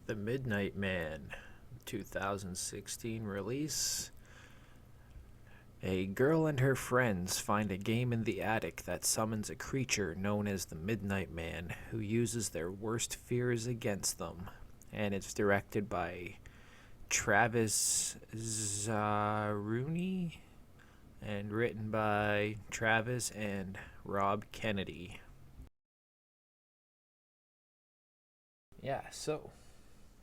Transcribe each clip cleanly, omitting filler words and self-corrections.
The Midnight Man, 2016 release. A girl and her friends find a game in the attic that summons a creature known as the Midnight Man who uses their worst fears against them. And it's directed by Travis Zaruni and written by Travis and Rob Kennedy. Yeah, so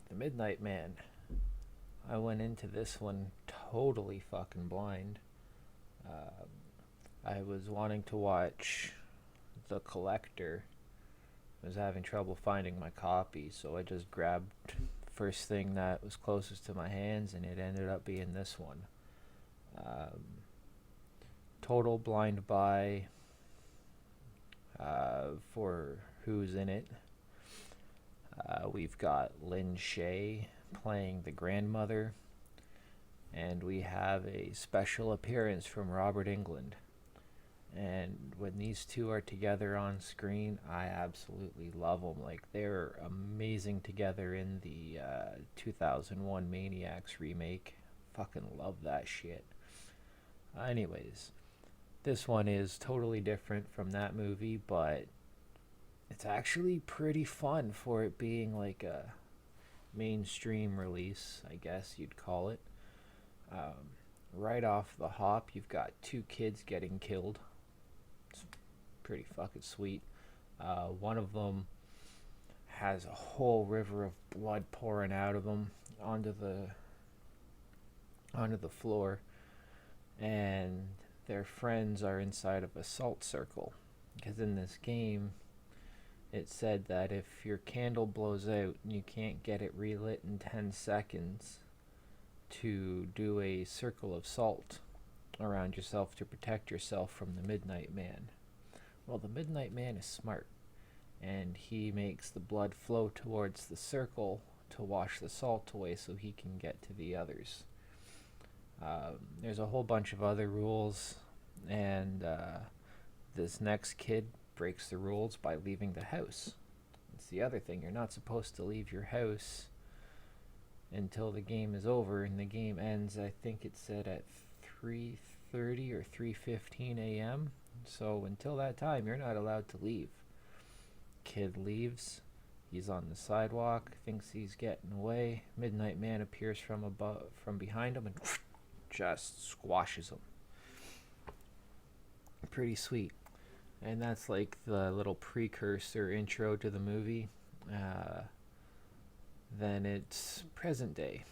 The Midnight Man. I went into this one totally fucking blind. I was wanting to watch The Collector. I was having trouble finding my copy, so I just grabbed first thing that was closest to my hands, and it ended up being this one. Total blind buy for who's in it. We've got Lin Shaye playing the grandmother, and we have a special appearance from Robert Englund. And when these two are together on screen, I absolutely love them. Like, they're amazing together in the 2001 Maniacs remake. Fucking love that shit. Anyways, this one is totally different from that movie, but it's actually pretty fun for it being like a mainstream release, I guess you'd call it. Right off the hop, you've got two kids getting killed. It's pretty fucking sweet. One of them has a whole river of blood pouring out of him onto the floor, and their friends are inside of a salt circle. Because in this game, it said that if your candle blows out and you can't get it relit in 10 seconds, to do a circle of salt around yourself to protect yourself from the Midnight Man. Well, the Midnight Man is smart, and he makes the blood flow towards the circle to wash the salt away so he can get to the others. There's a whole bunch of other rules, and this next kid breaks the rules by leaving the house. It's the other thing. You're not supposed to leave your house until the game is over, and the game ends, I think it said at 3:30 or 3:15 a.m. So until that time, you're not allowed to leave. Kid leaves. He's on the sidewalk, thinks he's getting away. Midnight Man appears from behind him and just squashes him. Pretty sweet. And that's like the little precursor intro to the movie. Then it's present day,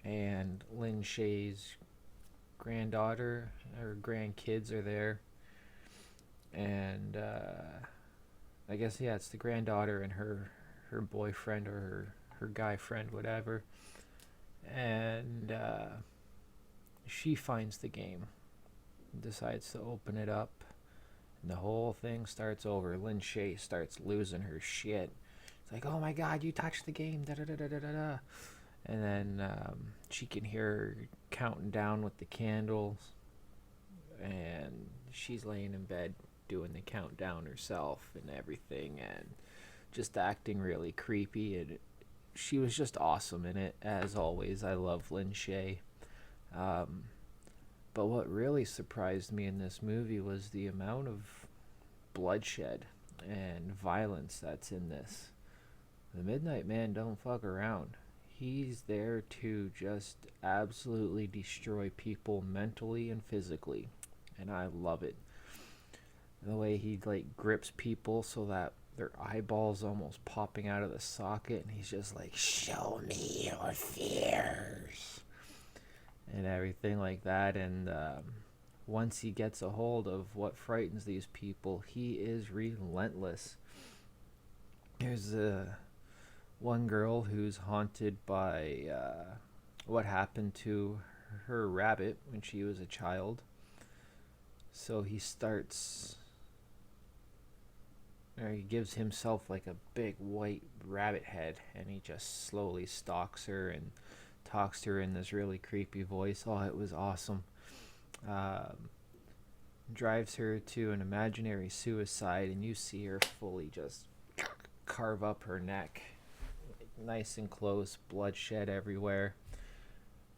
and Lin Shaye's granddaughter or grandkids are there, and I guess, yeah, it's the granddaughter and her boyfriend or her guy friend, whatever, and she finds the game, decides to open it up, and the whole thing starts over. Lin Shaye starts losing her shit. Like, oh my god, you touched the game, da da da da da da. And then she can hear her counting down with the candles, and she's laying in bed doing the countdown herself and everything, and just acting really creepy. And she was just awesome in it, as always. I love Lin Shaye. But what really surprised me in this movie was the amount of bloodshed and violence that's in this. The Midnight Man don't fuck around. He's there to just absolutely destroy people mentally and physically. And I love it. The way he like grips people so that their eyeballs almost popping out of the socket, and he's just like, show me your fears. And everything like that. And once he gets a hold of what frightens these people, he is relentless. There's one girl who's haunted by what happened to her rabbit when she was a child. So he gives himself like a big white rabbit head, and he just slowly stalks her and talks to her in this really creepy voice. Oh, it was awesome. drives her to an imaginary suicide, and you see her fully just carve up her neck, nice and close, bloodshed everywhere.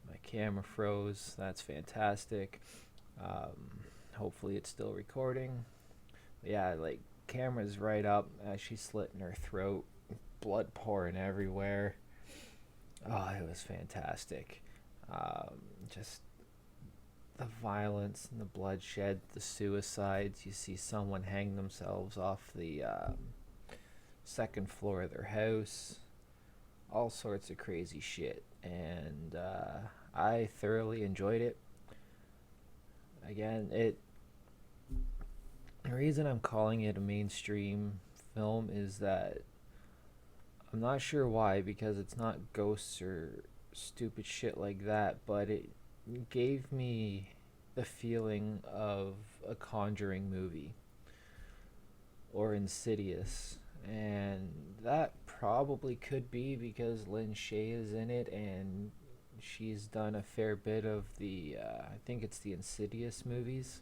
My camera froze. That's fantastic. Hopefully it's still recording. Yeah, like, camera's right up as she's slitting her throat, blood pouring everywhere. Oh, it was fantastic. Just the violence and the bloodshed, the suicides. You see someone hang themselves off the second floor of their house. All sorts of crazy shit. And I thoroughly enjoyed it. Again, the reason I'm calling it a mainstream film is that I'm not sure why, because it's not ghosts or stupid shit like that, but it gave me the feeling of a Conjuring movie or Insidious. And that probably could be because Lin Shaye is in it, and she's done a fair bit of the, I think it's the Insidious movies,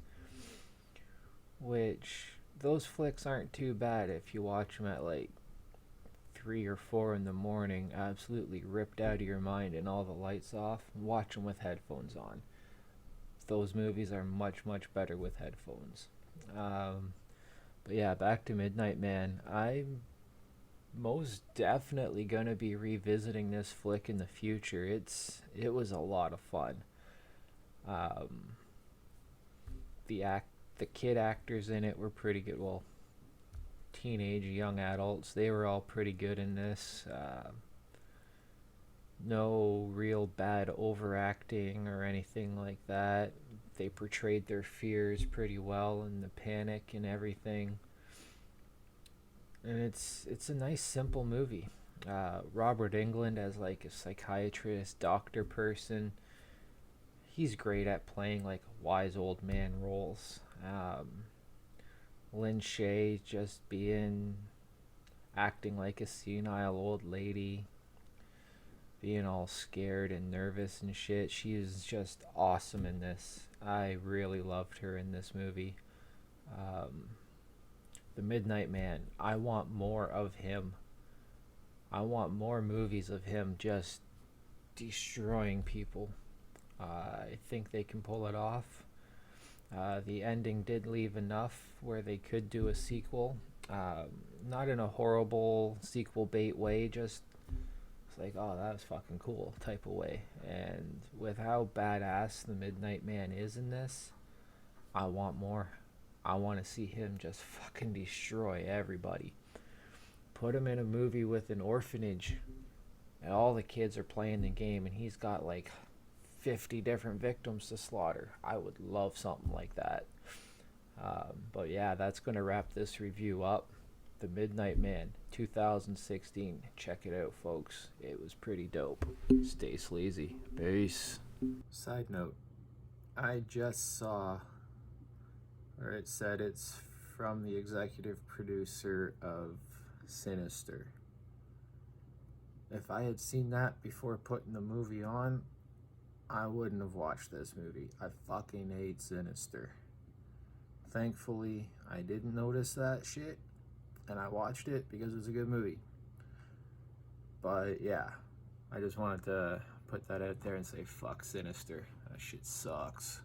which those flicks aren't too bad if you watch them at like 3 or 4 in the morning, absolutely ripped out of your mind and all the lights off. Watch them with headphones on. Those movies are much, much better with headphones. But yeah, back to Midnight Man. I'm most definitely gonna be revisiting this flick in the future. It was a lot of fun. Um, the kid actors in it were pretty good. Well, teenage young adults, they were all pretty good in this. No real bad overacting or anything like that. They portrayed their fears pretty well and the panic and everything. And it's a nice simple movie. Robert Englund as like a psychiatrist, doctor person. He's great at playing like wise old man roles. Lin Shaye just acting like a senile old lady, being all scared and nervous and shit. She is just awesome in this. I really loved her in this movie. The Midnight Man, I want more of him. I want more movies of him just destroying people. I think they can pull it off. The ending did leave enough where they could do a sequel. Not in a horrible sequel bait way, just it's like, oh, that was fucking cool type of way. And with how badass the Midnight Man is in this, I want more. I want to see him just fucking destroy everybody. Put him in a movie with an orphanage, and all the kids are playing the game, and he's got like 50 different victims to slaughter. I would love something like that. But yeah, that's going to wrap this review up. The Midnight Man, 2016. Check it out, folks. It was pretty dope. Stay sleazy. Peace. Side note, I just saw, or it said it's from the executive producer of Sinister. If I had seen that before putting the movie on, I wouldn't have watched this movie. I fucking hate Sinister. Thankfully, I didn't notice that shit, and I watched it because it was a good movie. But yeah, I just wanted to put that out there and say fuck Sinister. That shit sucks.